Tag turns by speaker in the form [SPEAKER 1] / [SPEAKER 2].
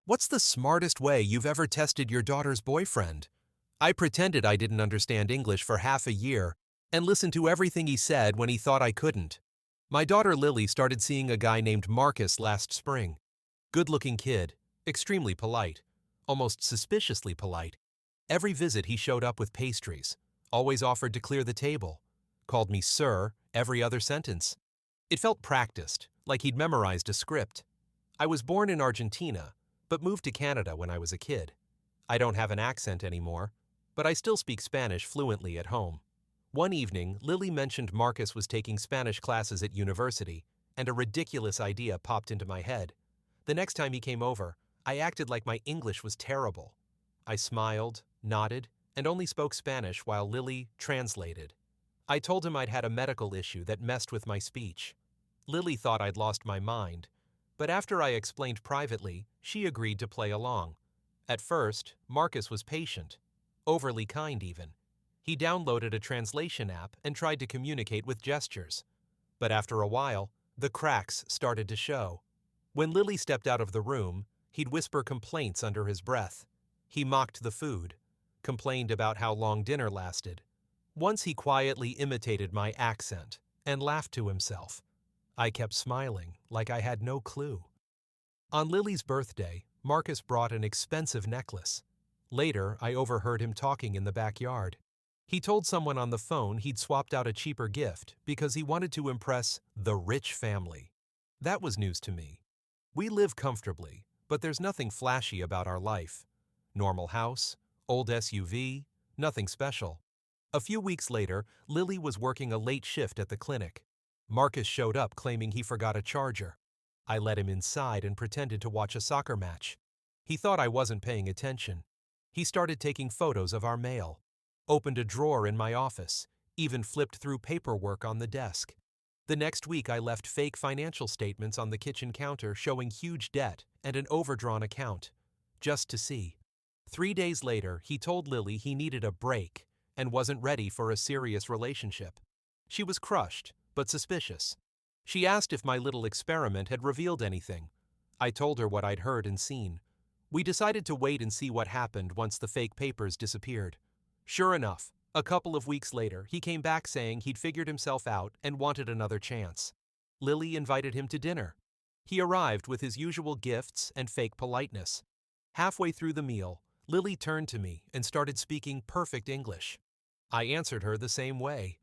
[SPEAKER 1] What's the smartest way you've ever tested your daughter's boyfriend? I pretended I didn't understand English for half a year and listened to everything he said when he thought I couldn't. My daughter Lily started seeing a guy named Marcus last spring. Good-looking kid, extremely polite, almost suspiciously polite. Every visit he showed up with pastries, always offered to clear the table, called me sir every other sentence. It felt practiced, like he'd memorized a script. I was born in Argentina, but moved to Canada when I was a kid. I don't have an accent anymore, but I still speak Spanish fluently at home. One evening, Lily mentioned Marcus was taking Spanish classes at university, and a ridiculous idea popped into my head. The next time he came over, I acted like my English was terrible. I smiled, nodded, and only spoke Spanish while Lily translated. I told him I'd had a medical issue that messed with my speech. Lily thought I'd lost my mind, but after I explained privately, she agreed to play along. At first, Marcus was patient, overly kind even. He downloaded a translation app and tried to communicate with gestures. But after a while, the cracks started to show. When Lily stepped out of the room, he'd whisper complaints under his breath. He mocked the food, complained about how long dinner lasted. Once he quietly imitated my accent and laughed to himself. I kept smiling, like I had no clue. On Lily's birthday, Marcus brought an expensive necklace. Later, I overheard him talking in the backyard. He told someone on the phone he'd swapped out a cheaper gift because he wanted to impress the rich family. That was news to me. We live comfortably, but there's nothing flashy about our life. Normal house, old SUV, nothing special. A few weeks later, Lily was working a late shift at the clinic. Marcus showed up claiming he forgot a charger. I let him inside and pretended to watch a soccer match. He thought I wasn't paying attention. He started taking photos of our mail, opened a drawer in my office, even flipped through paperwork on the desk. The next week I left fake financial statements on the kitchen counter showing huge debt and an overdrawn account, just to see. 3 days later, he told Lily he needed a break and wasn't ready for a serious relationship. She was crushed, but suspicious. She asked if my little experiment had revealed anything. I told her what I'd heard and seen. We decided to wait and see what happened once the fake papers disappeared. Sure enough, a couple of weeks later, he came back saying he'd figured himself out and wanted another chance. Lily invited him to dinner. He arrived with his usual gifts and fake politeness. Halfway through the meal, Lily turned to me and started speaking perfect English. I answered her the same way.